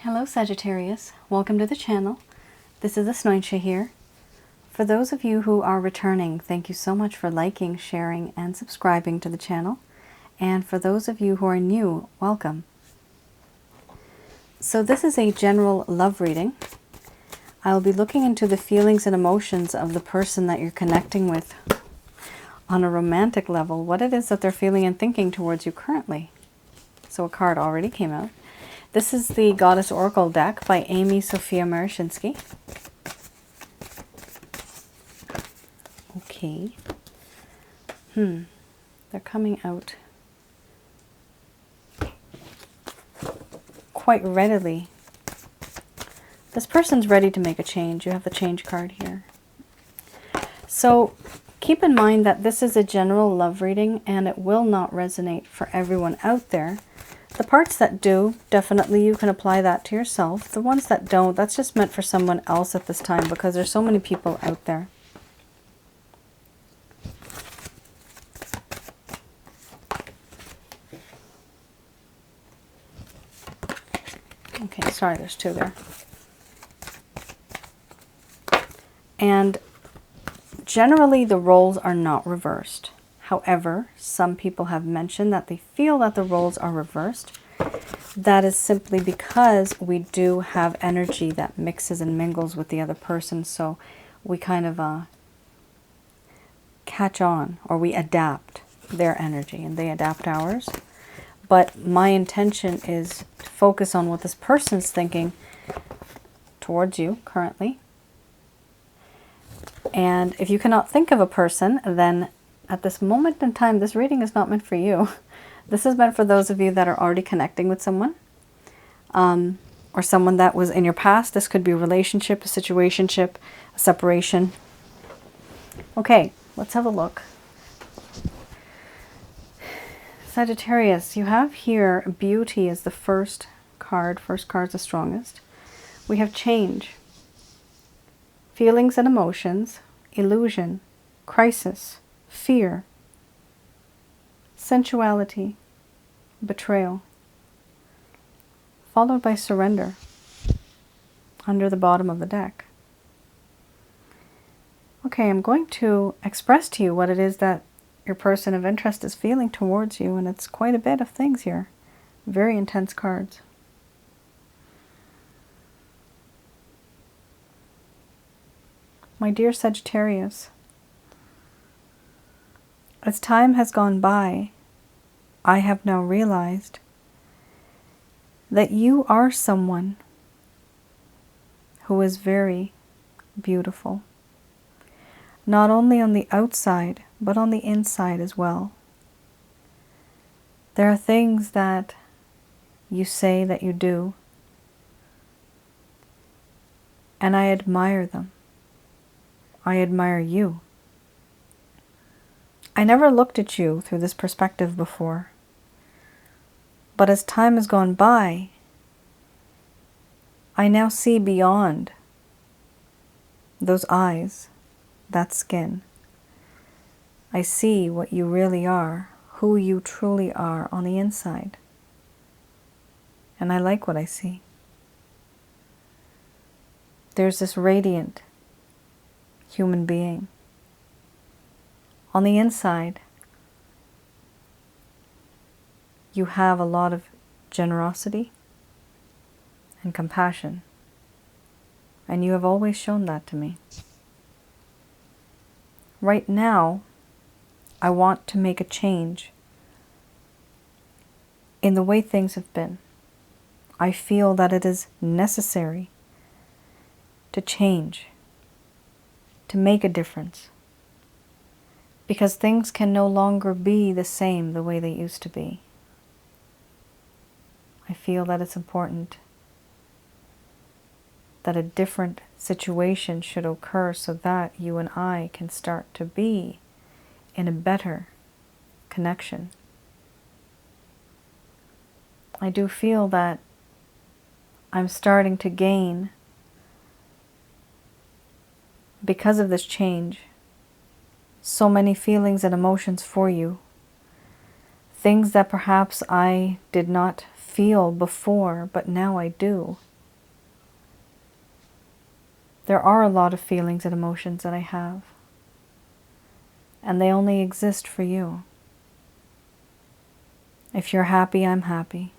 Hello Sagittarius, welcome to the channel. This is Asnointia here. For those of you who are returning, thank you so much for liking, sharing, and subscribing to the channel. And for those of you who are new, welcome. So this is a general love reading. I'll be looking into the feelings and emotions of the person that you're connecting with on a romantic level, what it is that they're feeling and thinking towards you currently. So a card already came out. This is the Goddess Oracle deck by Amy Sophia Marashinsky. Okay. They're coming out quite readily. This person's ready to make a change. You have the change card here. So keep in mind that this is a general love reading and it will not resonate for everyone out there. The parts that do, definitely you can apply that to yourself. The ones that don't, that's just meant for someone else at this time because there's so many people out there. Okay, sorry, there's two there. And generally the roles are not reversed. However, some people have mentioned that they feel that the roles are reversed. That is simply because we do have energy that mixes and mingles with the other person. So we kind of catch on, or we adapt their energy and they adapt ours. But my intention is to focus on what this person's thinking towards you currently. And if you cannot think of a person, then at this moment in time, this reading is not meant for you. This is meant for those of you that are already connecting with someone, or someone that was in your past. This could be a relationship, a situationship, a separation. Okay, let's have a look. Sagittarius, you have here beauty as the first card. First card's the strongest. We have change, feelings and emotions, illusion, crisis, fear, sensuality, betrayal, followed by surrender under the bottom of the deck. Okay, I'm going to express to you what it is that your person of interest is feeling towards you, and it's quite a bit of things here. Very intense cards. My dear Sagittarius, as time has gone by, I have now realized that you are someone who is very beautiful. Not only on the outside, but on the inside as well. There are things that you say that you do, and I admire them. I admire you. I never looked at you through this perspective before, but as time has gone by, I now see beyond those eyes, that skin. I see what you really are, who you truly are on the inside, and I like what I see. There's this radiant human being. On the inside, you have a lot of generosity and compassion, and you have always shown that to me. Right now, I want to make a change in the way things have been. I feel that it is necessary to change, to make a difference. Because things can no longer be the same the way they used to be. I feel that it's important that a different situation should occur so that you and I can start to be in a better connection. I do feel that I'm starting to gain, because of this change, so many feelings and emotions for you. Things that perhaps I did not feel before, but now I do. There are a lot of feelings and emotions that I have, and they only exist for you. If you're happy, I'm happy.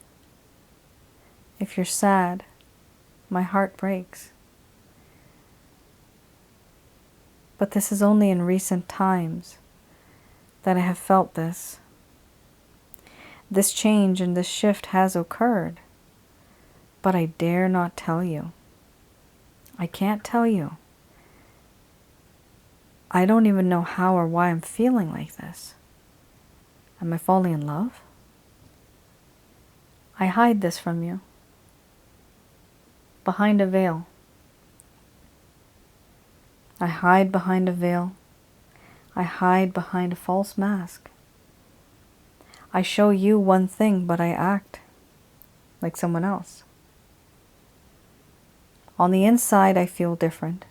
If you're sad, my heart breaks. But this is only in recent times that I have felt this. This change and this shift has occurred, but I dare not tell you. I can't tell you. I don't even know how or why I'm feeling like this. Am I falling in love? I hide this from you. Behind a veil. I hide behind a veil. I hide behind a false mask. I show you one thing, but I act like someone else. On the inside, I feel different.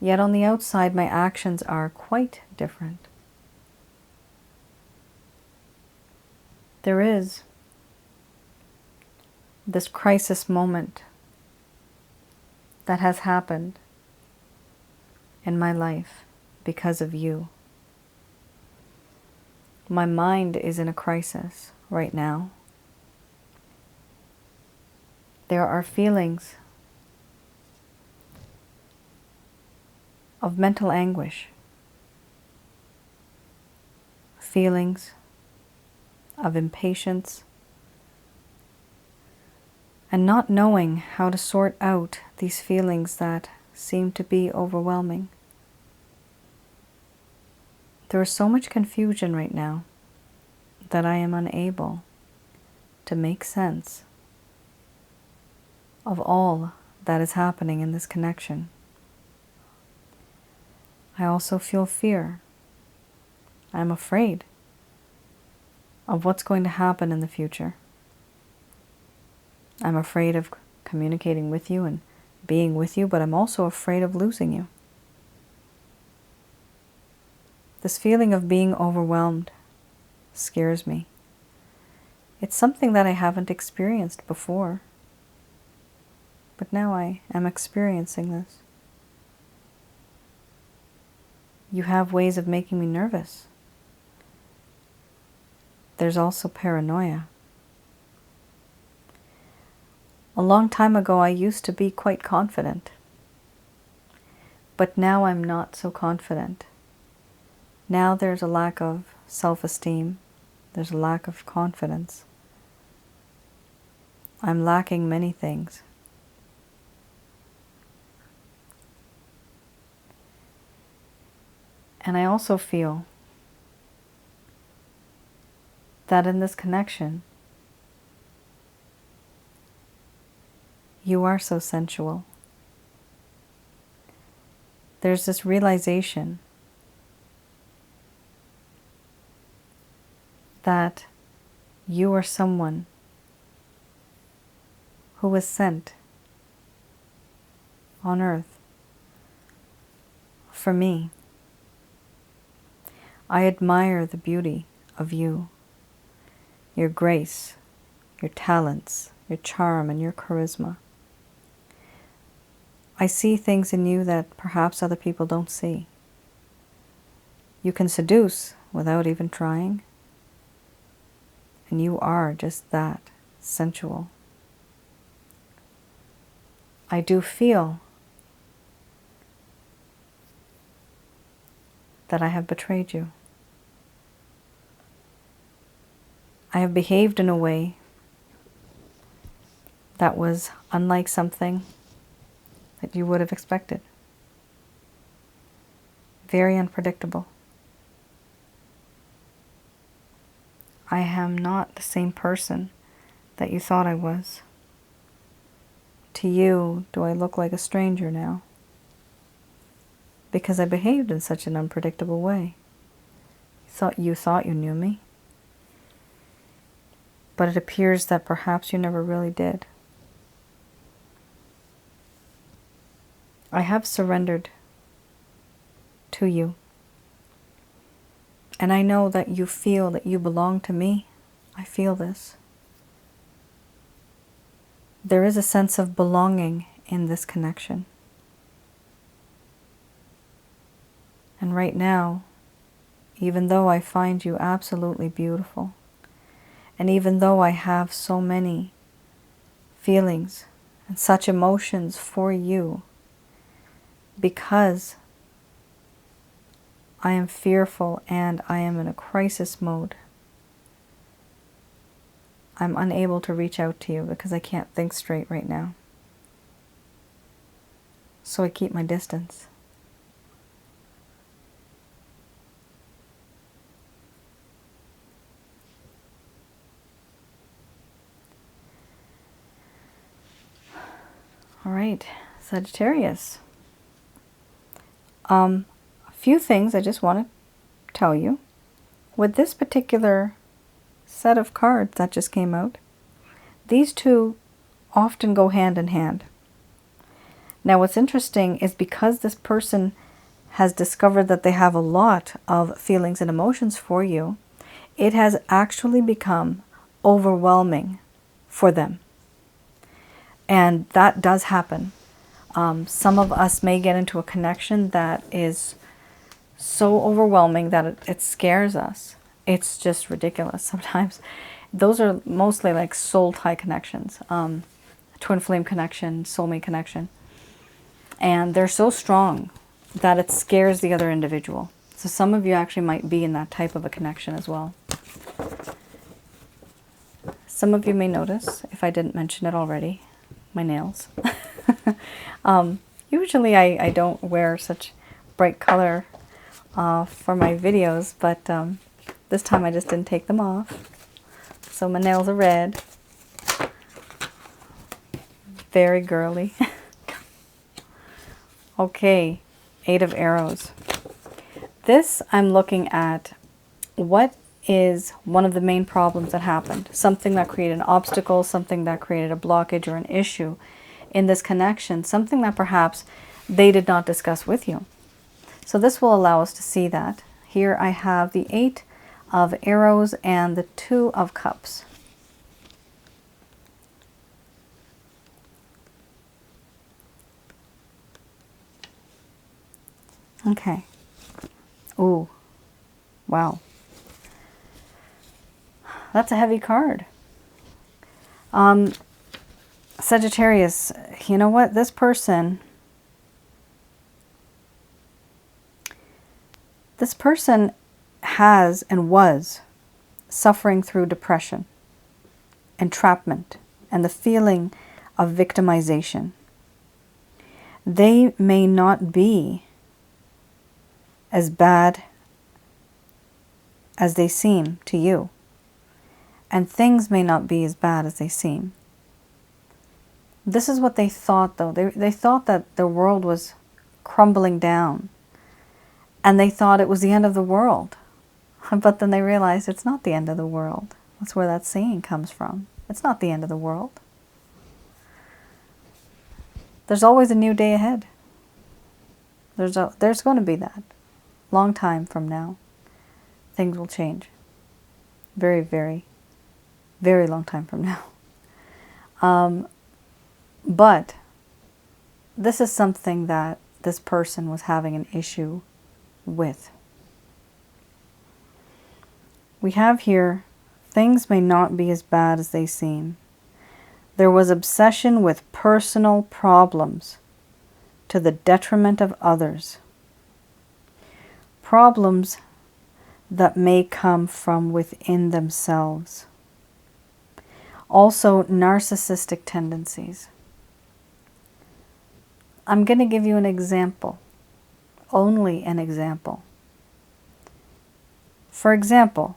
Yet on the outside, my actions are quite different. There is this crisis moment that has happened in my life because of you. My mind is in a crisis right now. There are feelings of mental anguish, feelings of impatience, and not knowing how to sort out these feelings that seem to be overwhelming. There is so much confusion right now that I am unable to make sense of all that is happening in this connection. I also feel fear. I'm afraid of what's going to happen in the future. I'm afraid of communicating with you and being with you, but I'm also afraid of losing you. This feeling of being overwhelmed scares me. It's something that I haven't experienced before, but now I am experiencing this. You have ways of making me nervous. There's also paranoia. A long time ago, I used to be quite confident, but now I'm not so confident. Now there's a lack of self-esteem. There's a lack of confidence. I'm lacking many things. And I also feel that in this connection, you are so sensual. There's this realization that you are someone who was sent on earth for me. I admire the beauty of you, your grace, your talents, your charm, and your charisma. I see things in you that perhaps other people don't see. You can seduce without even trying, and you are just that, sensual. I do feel that I have betrayed you. I have behaved in a way that was unlike something that you would have expected. Very unpredictable. I am not the same person that you thought I was. To you, do I look like a stranger now? Because I behaved in such an unpredictable way. You thought you knew me. But it appears that perhaps you never really did. I have surrendered to you. And I know that you feel that you belong to me. I feel this. There is a sense of belonging in this connection. And right now, even though I find you absolutely beautiful, and even though I have so many feelings and such emotions for you, because I am fearful and I am in a crisis mode, I'm unable to reach out to you because I can't think straight right now. So I keep my distance. All right, Sagittarius. A few things I just want to tell you. With this particular set of cards that just came out, these two often go hand in hand. Now what's interesting is because this person has discovered that they have a lot of feelings and emotions for you, it has actually become overwhelming for them. And that does happen. Some of us may get into a connection that is so overwhelming that it scares us. It's just ridiculous sometimes. Those are mostly like soul tie connections, twin flame connection, soulmate connection. And they're so strong that it scares the other individual. So some of you actually might be in that type of a connection as well. Some of you may notice, if I didn't mention it already, my nails. Usually I don't wear such bright color for my videos, but this time I just didn't take them off. So my nails are red. Very girly. Okay, 8 of Arrows. This I'm looking at what is one of the main problems that happened. Something that created an obstacle, something that created a blockage or an issue in this connection, something that perhaps they did not discuss with you. So this will allow us to see that. Here I have the 8 of Arrows and the 2 of Cups. Okay. Ooh. Wow. That's a heavy card. Sagittarius, you know what? This person has and was suffering through depression, entrapment, and the feeling of victimization. They may not be as bad as they seem to you. And things may not be as bad as they seem. This is what they thought, though. They thought that the world was crumbling down. And they thought it was the end of the world. But then they realized it's not the end of the world. That's where that saying comes from. It's not the end of the world. There's always a new day ahead. There's going to be that. Long time from now, things will change. Very, very, very long time from now. But this is something that this person was having an issue with. We have here, things may not be as bad as they seem. There was obsession with personal problems to the detriment of others. Problems that may come from within themselves. Also, narcissistic tendencies. I'm going to give you an example. Only an example. For example,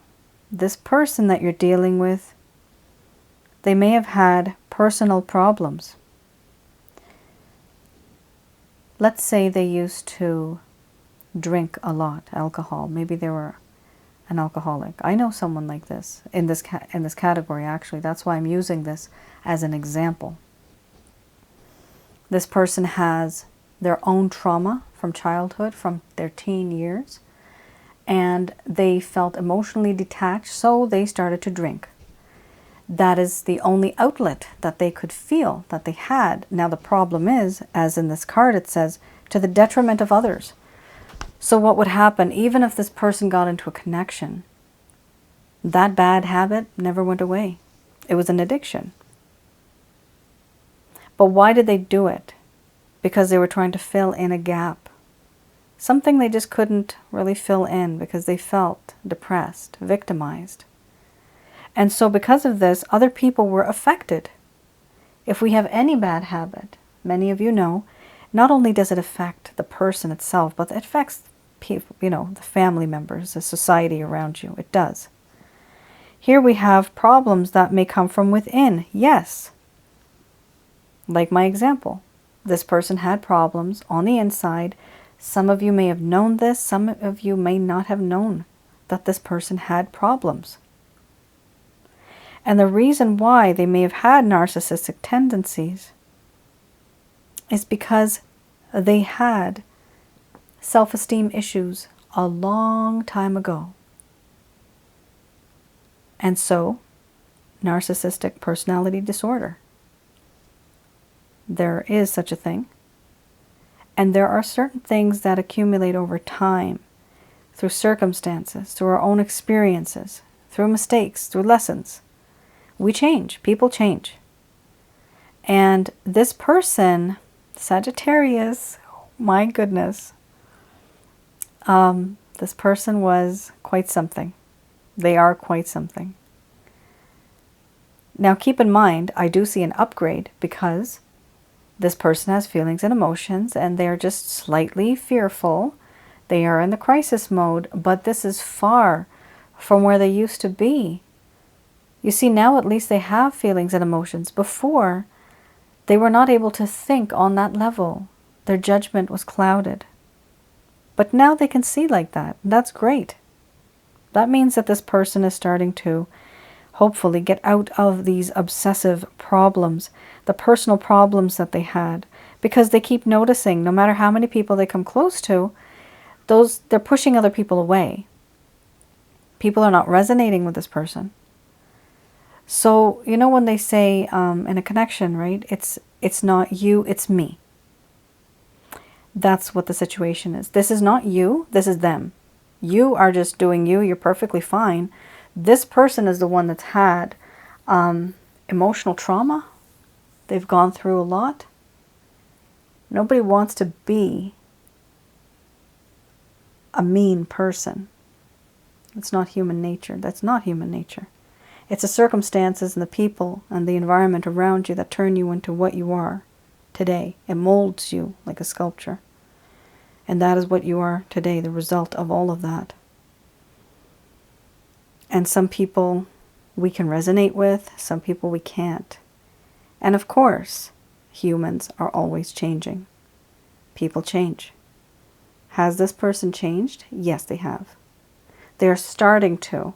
this person that you're dealing with, they may have had personal problems. Let's say they used to drink a lot, alcohol. Maybe they were an alcoholic. I know someone like this in this category, actually. That's why I'm using this as an example. This person has their own trauma from childhood, from their teen years, and they felt emotionally detached, so they started to drink. That is the only outlet that they could feel that they had. Now the problem is, as in this card it says, to the detriment of others. So what would happen, even if this person got into a connection, that bad habit never went away. It was an addiction. But why did they do it? Because they were trying to fill in a gap. Something they just couldn't really fill in because they felt depressed, victimized. And so because of this, other people were affected. If we have any bad habit, many of you know, not only does it affect the person itself, but it affects people, the family members, the society around you. It does. Here we have problems that may come from within. Yes. Like my example. This person had problems on the inside. Some of you may have known this. Some of you may not have known that this person had problems. And the reason why they may have had narcissistic tendencies is because they had self-esteem issues a long time ago. And so, narcissistic personality disorder. There is such a thing. And there are certain things that accumulate over time, through circumstances, through our own experiences, through mistakes, through lessons. We change. People change. And this person, Sagittarius, my goodness, this person was quite something. They are quite something. Now keep in mind, I do see an upgrade because this person has feelings and emotions and they're just slightly fearful. They are in the crisis mode, but this is far from where they used to be. You see, now at least they have feelings and emotions. Before, they were not able to think on that level. Their judgment was clouded. But now they can see like that. That's great. That means that this person is starting to hopefully get out of these obsessive problems, the personal problems that they had, because they keep noticing no matter how many people they come close to, they're pushing other people away. People are not resonating with this person. So, when they say in a connection, right, it's not you, it's me. That's what the situation is. This is not you, this is them. You are just doing you, you're perfectly fine. This person is the one that's had emotional trauma. They've gone through a lot. Nobody wants to be a mean person. It's not human nature. That's not human nature. It's the circumstances and the people and the environment around you that turn you into what you are today. It molds you like a sculpture. And that is what you are today, the result of all of that. And some people we can resonate with, some people we can't. And of course, humans are always changing. People change. Has this person changed? Yes, they have. They are starting to.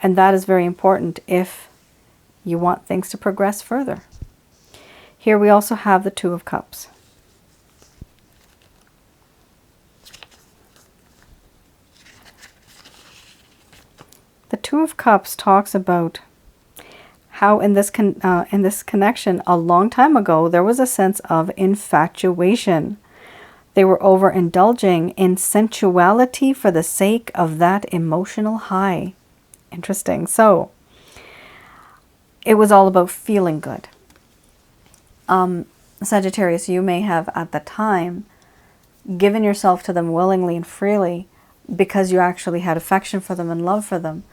And that is very important if you want things to progress further. Here we also have the Two of Cups. The Two of Cups talks about how in this connection a long time ago there was a sense of infatuation. They were overindulging in sensuality for the sake of that emotional high. Interesting. So it was all about feeling good. Sagittarius, you may have at the time given yourself to them willingly and freely because you actually had affection for them and love for them.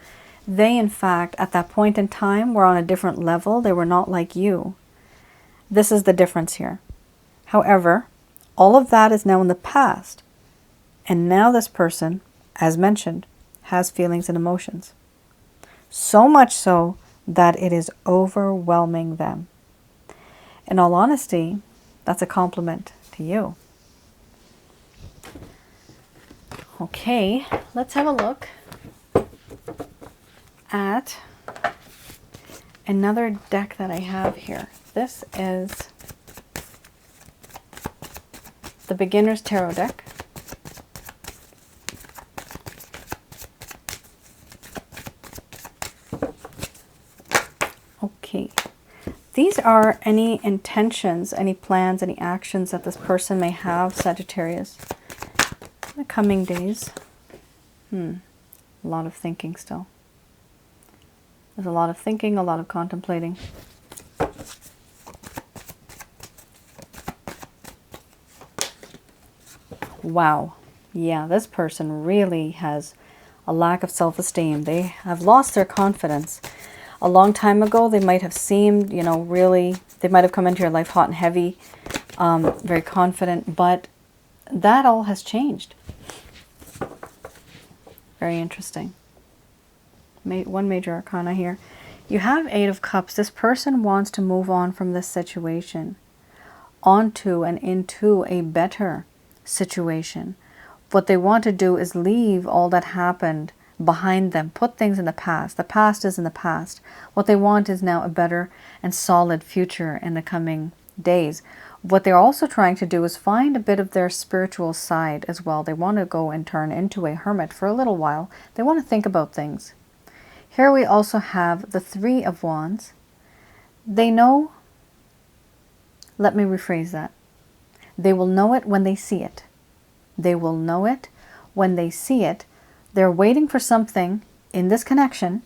They, in fact, at that point in time, were on a different level. They were not like you. This is the difference here. However, all of that is now in the past. And now this person, as mentioned, has feelings and emotions. So much so that it is overwhelming them. In all honesty, that's a compliment to you. Okay, let's have a look at another deck that I have here. This is the Beginner's Tarot deck. Okay, these are any intentions, any plans, any actions that this person may have, Sagittarius. The coming days. A lot of thinking still. There's a lot of thinking, a lot of contemplating. Wow. Yeah, this person really has a lack of self-esteem. They have lost their confidence. A long time ago, they might have seemed, you know, really, they might have come into your life hot and heavy, very confident, but that all has changed. Very interesting. One major arcana here. You have Eight of Cups. This person wants to move on from this situation onto and into a better situation. What they want to do is leave all that happened behind them, put things in the past. The past is in the past. What they want is now a better and solid future in the coming days. What they're also trying to do is find a bit of their spiritual side as well. They want to go and turn into a hermit for a little while. They want to think about things. Here we also have the Three of Wands. They know, let me rephrase that. They will know it when they see it. They will know it when they see it. They're waiting for something in this connection,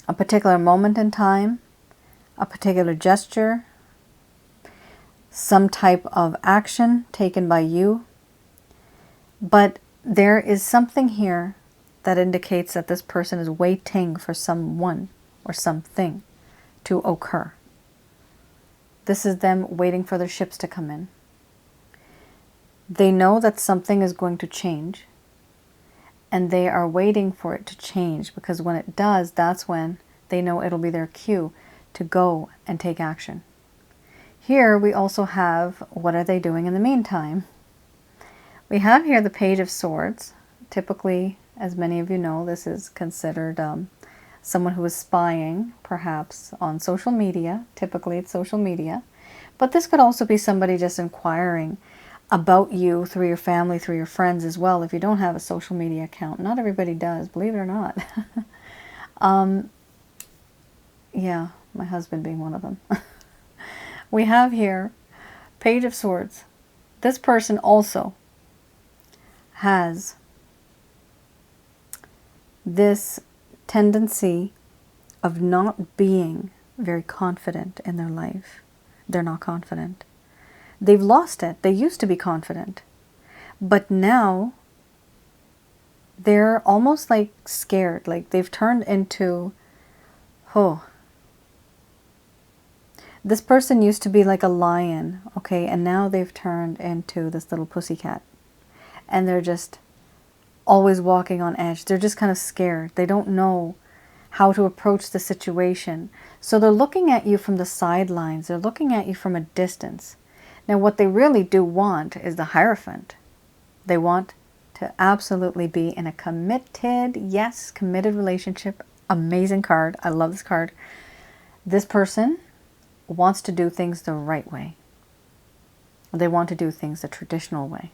a particular moment in time, a particular gesture, some type of action taken by you. But there is something here that indicates that this person is waiting for someone or something to occur. This is them waiting for their ships to come in. They know that something is going to change, and they are waiting for it to change, because when it does, that's when they know it'll be their cue to go and take action. Here we also have, what are they doing in the meantime? We have here the Page of Swords. Typically, as many of you know, this is considered someone who is spying, perhaps on social media. Typically it's social media. But this could also be somebody just inquiring about you through your family, through your friends as well, if you don't have a social media account. Not everybody does, believe it or not. Yeah, my husband being one of them. We have here Page of Swords. This person also has this tendency of not being very confident in their life. They're not confident. They've lost it. They used to be confident. But now they're almost like scared. Like they've turned into, this person used to be like a lion, okay? And now they've turned into this little pussycat. And they're just always walking on edge. They're just kind of scared. They don't know how to approach the situation. So they're looking at you from the sidelines. They're looking at you from a distance. Now what they really do want is the Hierophant. They want to absolutely be in a committed, yes, committed relationship. Amazing card. I love this card. This person wants to do things the right way. They want to do things the traditional way.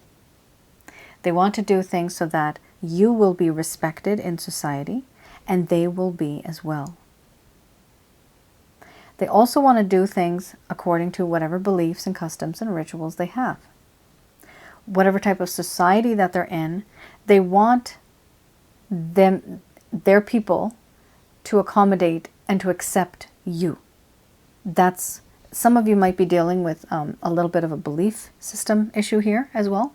They want to do things so that you will be respected in society, and they will be as well. They also want to do things according to whatever beliefs and customs and rituals they have. Whatever type of society that they're in, they want their people to accommodate and to accept you. That's, some of you might be dealing with a little bit of a belief system issue here as well.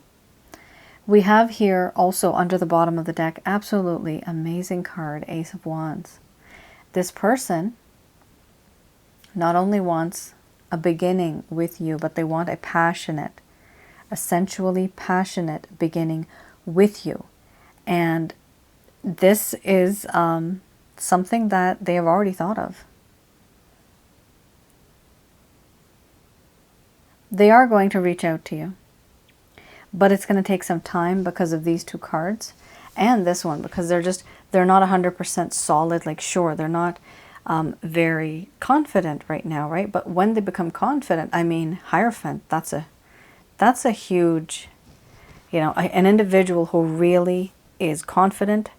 We have here also under the bottom of the deck, absolutely amazing card, Ace of Wands. This person not only wants a beginning with you, but they want a passionate, a sensually passionate beginning with you. And this is something that they have already thought of. They are going to reach out to you. But it's going to take some time because of these two cards and this one, because they're not 100% solid, like sure, they're not very confident right now, right? But when they become confident, I mean, Hierophant, that's a huge, you know, an individual who really is confident.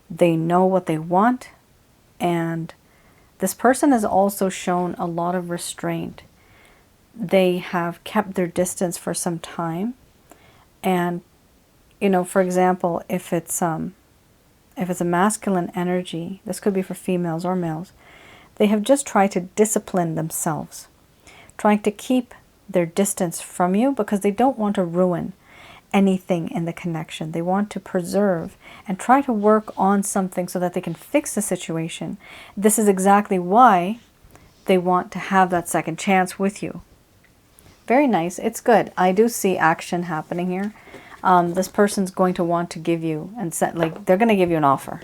They know what they want, and this person has also shown a lot of restraint. They have kept their distance for some time. And you know, for example, if it's a masculine energy, this could be for females or males, they have just tried to discipline themselves, trying to keep their distance from you because they don't want to ruin anything in the connection. They want to preserve and try to work on something so that they can fix the situation. This is exactly why they want to have that second chance with you. Very nice. It's good. I do see action happening here. This person's going to want to give you, and set, like, they're going to give you an offer.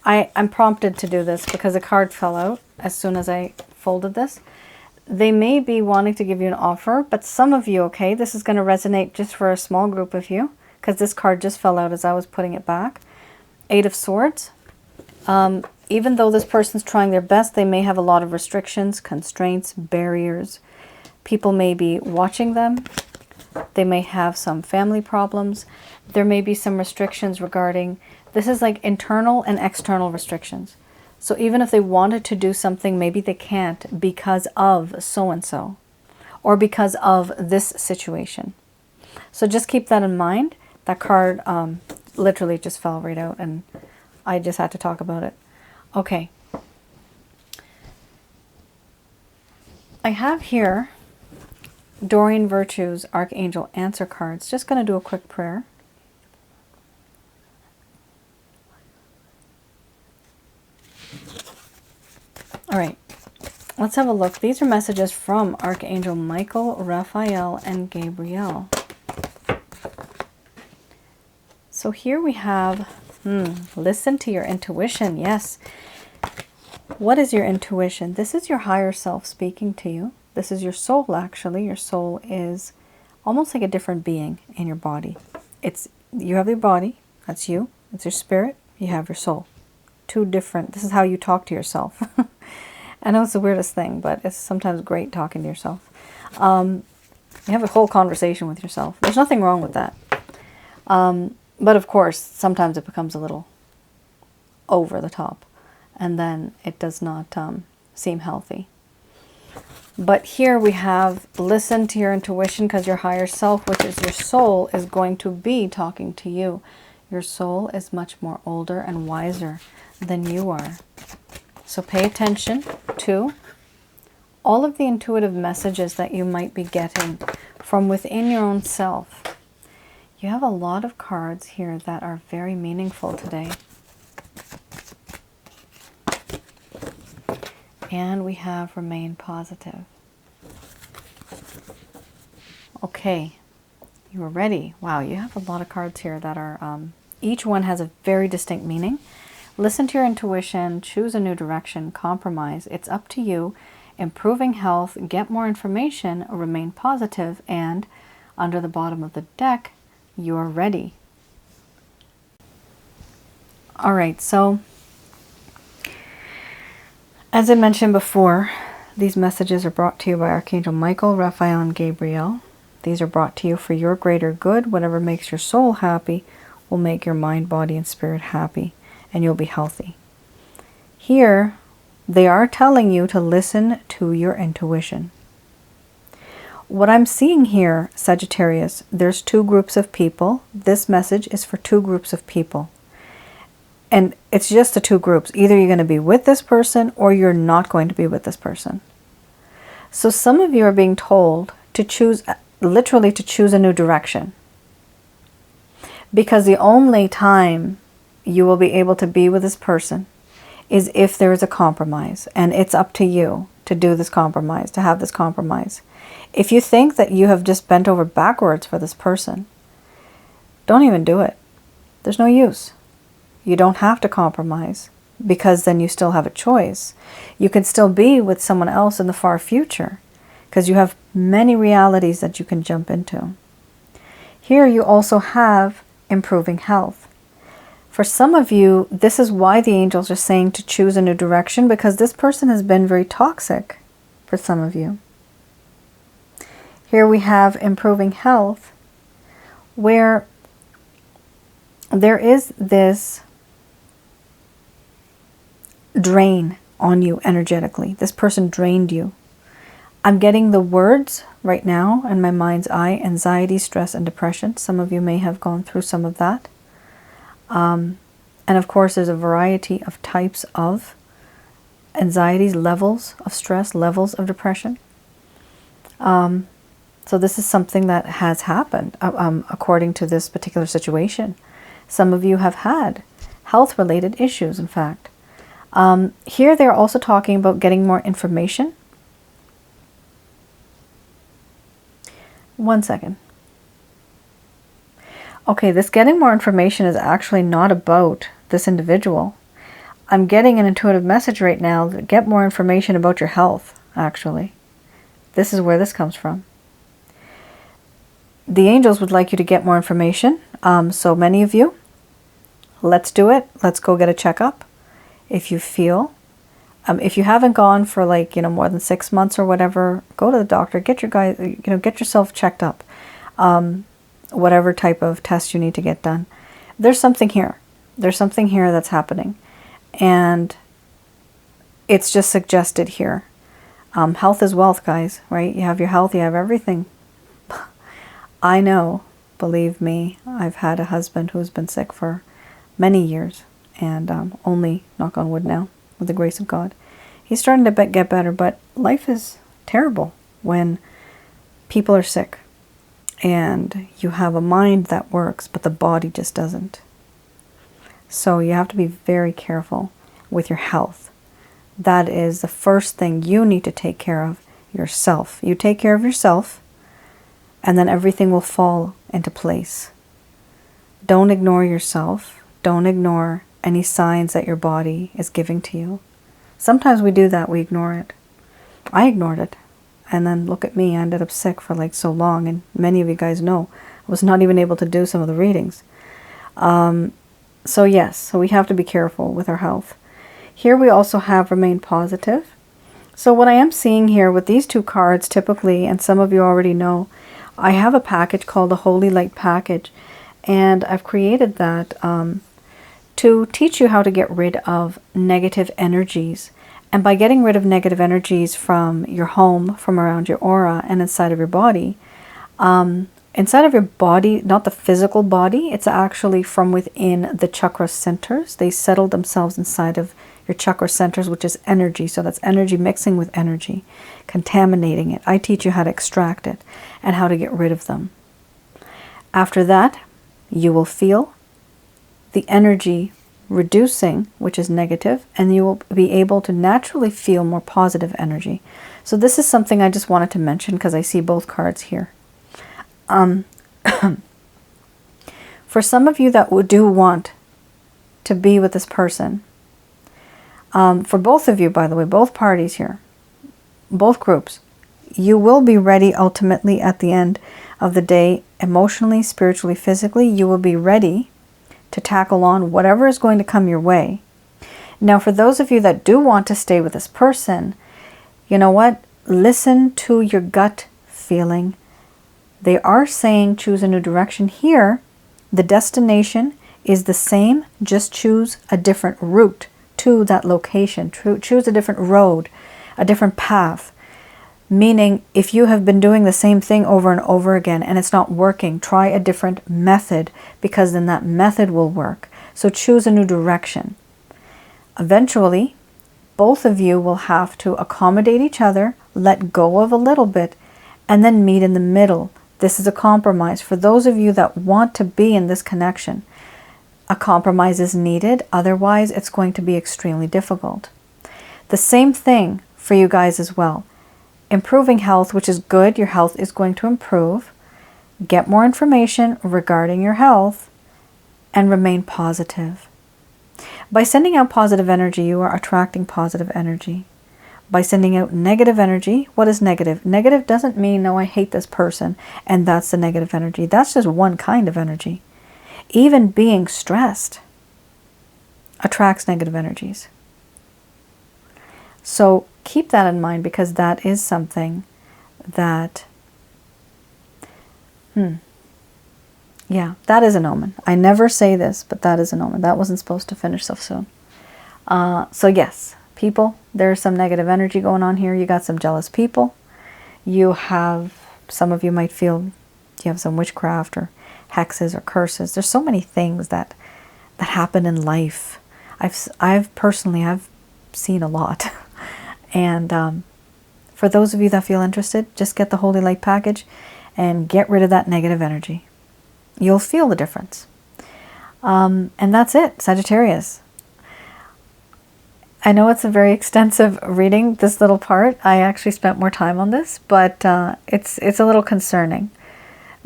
I'm prompted to do this because a card fell out as soon as I folded this. They may be wanting to give you an offer, but some of you, okay, this is going to resonate just for a small group of you, because this card just fell out as I was putting it back. Eight of Swords. Even though this person's trying their best, they may have a lot of restrictions, constraints, barriers. People may be watching them. They may have some family problems. There may be some restrictions regarding, this is like internal and external restrictions. So even if they wanted to do something, maybe they can't because of so-and-so or because of this situation. So just keep that in mind. That card literally just fell right out and I just had to talk about it. Okay. I have here Doreen Virtue's Archangel Answer cards. Just going to do a quick prayer. All right, let's have a look. These are messages from Archangel Michael, Raphael, and Gabriel. So here we have, listen to your intuition. Yes. What is your intuition? This is your higher self speaking to you. This is your soul, actually. Your soul is almost like a different being in your body. You have your body, that's you. It's your spirit. You have your soul. Two different, this is how you talk to yourself. I know it's the weirdest thing, but it's sometimes great talking to yourself. You have a whole conversation with yourself. There's nothing wrong with that. But of course, sometimes it becomes a little over the top. And then it does not seem healthy. But here we have, listen to your intuition, because your higher self, which is your soul, is going to be talking to you. Your soul is much more older and wiser than you are. So pay attention to all of the intuitive messages that you might be getting from within your own self. You have a lot of cards here that are very meaningful today. And we have remain positive. Okay, you are ready. Wow, you have a lot of cards here that are, each one has a very distinct meaning. Listen to your intuition, choose a new direction, compromise. It's up to you. Improving health, get more information, remain positive, and under the bottom of the deck, you're ready. All right, so as I mentioned before, these messages are brought to you by Archangel Michael, Raphael, and Gabriel. These are brought to you for your greater good. Whatever makes your soul happy will make your mind, body, and spirit happy, and you'll be healthy. Here, they are telling you to listen to your intuition. What I'm seeing here, Sagittarius, there's two groups of people. This message is for two groups of people. And it's just the two groups. Either you're going to be with this person or you're not going to be with this person. So some of you are being told to choose, literally to choose a new direction. Because the only time you will be able to be with this person is if there is a compromise. And it's up to you to do this compromise, to have this compromise. If you think that you have just bent over backwards for this person, don't even do it. There's no use. You don't have to compromise, because then you still have a choice. You can still be with someone else in the far future, because you have many realities that you can jump into. Here you also have improving health. For some of you, this is why the angels are saying to choose a new direction, because this person has been very toxic for some of you. Here we have improving health, where there is this drain on you energetically. This person drained you I'm getting the words right now in my mind's eye: anxiety, stress, and depression. Some of you may have gone through some of that. And of course, there's a variety of types of anxieties, levels of stress, levels of depression. So this is something that has happened according to this particular situation. Some of you have had health-related issues, in fact. Here they're also talking about getting more information. One second. Okay, this getting more information is actually not about this individual. I'm getting an intuitive message right now that get more information about your health, actually. This is where this comes from. The angels would like you to get more information. So many of you, let's do it. Let's go get a checkup. If you feel, if you haven't gone for like, more than 6 months or whatever, go to the doctor, get yourself checked up. Whatever type of test you need to get done. There's something here. There's something here that's happening. And it's just suggested here. Health is wealth, guys, right? You have your health, you have everything. I know, believe me, I've had a husband who's been sick for many years, and only, knock on wood now, with the grace of God, he's starting to get better, but life is terrible when people are sick and you have a mind that works, but the body just doesn't. So you have to be very careful with your health. That is the first thing you need to take care of, yourself. You take care of yourself, and then everything will fall into place. Don't ignore yourself. Don't ignore any signs that your body is giving to you. Sometimes we do that, we ignore it. I ignored it. And then look at me, I ended up sick for like so long, and many of you guys know I was not even able to do some of the readings. So yes, so we have to be careful with our health. Here we also have remain positive. So what I am seeing here with these two cards typically, and some of you already know, I have a package called the Holy Light Package, and I've created that to teach you how to get rid of negative energies. And by getting rid of negative energies from your home, from around your aura, and inside of your body, inside of your body, not the physical body, it's actually from within the chakra centers. They settle themselves inside of your chakra centers, which is energy. So that's energy mixing with energy, contaminating it. I teach you how to extract it and how to get rid of them. After that, you will feel the energy reducing, which is negative, and you will be able to naturally feel more positive energy. So this is something I just wanted to mention because I see both cards here. For some of you that do want to be with this person, for both of you, by the way, both parties here, both groups, you will be ready ultimately at the end of the day, emotionally, spiritually, physically. You will be ready to tackle on whatever is going to come your way. Now, for those of you that do want to stay with this person, you know what? Listen to your gut feeling. They are saying choose a new direction here. The destination is the same, just choose a different route to that location. Choose a different road, a different path. Meaning, if you have been doing the same thing over and over again and it's not working, try a different method, because then that method will work. So choose a new direction. Eventually, both of you will have to accommodate each other, let go of a little bit, and then meet in the middle. This is a compromise. For those of you that want to be in this connection, a compromise is needed. Otherwise, it's going to be extremely difficult. The same thing for you guys as well. Improving health, which is good. Your health is going to improve. Get more information regarding your health and remain positive. By sending out positive energy, you are attracting positive energy. By sending out negative energy, what is negative? Negative doesn't mean, no, I hate this person and that's the negative energy. That's just one kind of energy. Even being stressed attracts negative energies. So keep that in mind, because that is something that, yeah, that is an omen. I never say this, but that is an omen. That wasn't supposed to finish so soon. So yes, people, there's some negative energy going on here. You got some jealous people. Some of you might feel you have some witchcraft or hexes or curses. There's so many things that happen in life. I've personally seen a lot. And for those of you that feel interested, just get the Holy Light package and get rid of that negative energy. You'll feel the difference. And that's it, Sagittarius. I know it's a very extensive reading, this little part. I actually spent more time on this, but it's a little concerning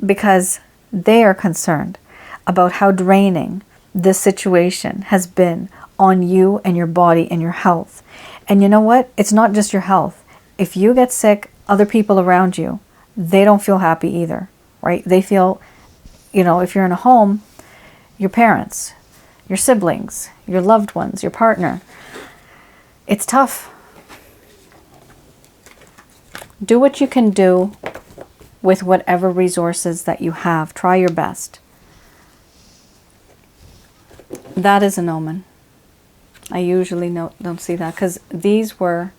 because they are concerned about how draining this situation has been on you and your body and your health. And you know what? It's not just your health. If you get sick, other people around you, they don't feel happy either, right? They feel, if you're in a home, your parents, your siblings, your loved ones, your partner, it's tough. Do what you can do with whatever resources that you have. Try your best. That is an omen. I usually don't see that because these were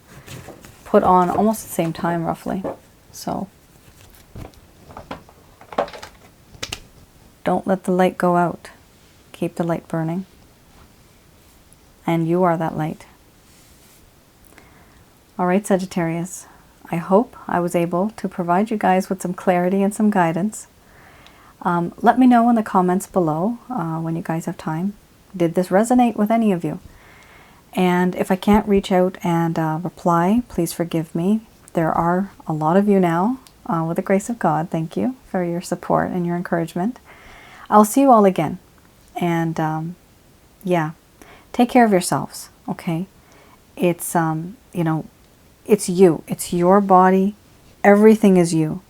put on almost at the same time, roughly. So don't let the light go out. Keep the light burning. And you are that light. All right, Sagittarius. I hope I was able to provide you guys with some clarity and some guidance. Let me know in the comments below when you guys have time. Did this resonate with any of you? And if I can't reach out and reply, please forgive me. There are a lot of you now, with the grace of God. Thank you for your support and your encouragement. I'll see you all again. And yeah, take care of yourselves, okay? It's, it's you. It's your body. Everything is you.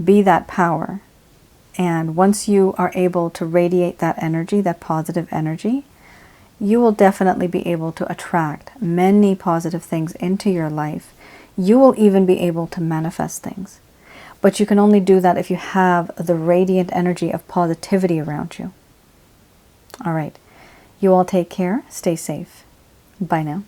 Be that power. And once you are able to radiate that energy, that positive energy, you will definitely be able to attract many positive things into your life. You will even be able to manifest things. But you can only do that if you have the radiant energy of positivity around you. All right. You all take care. Stay safe. Bye now.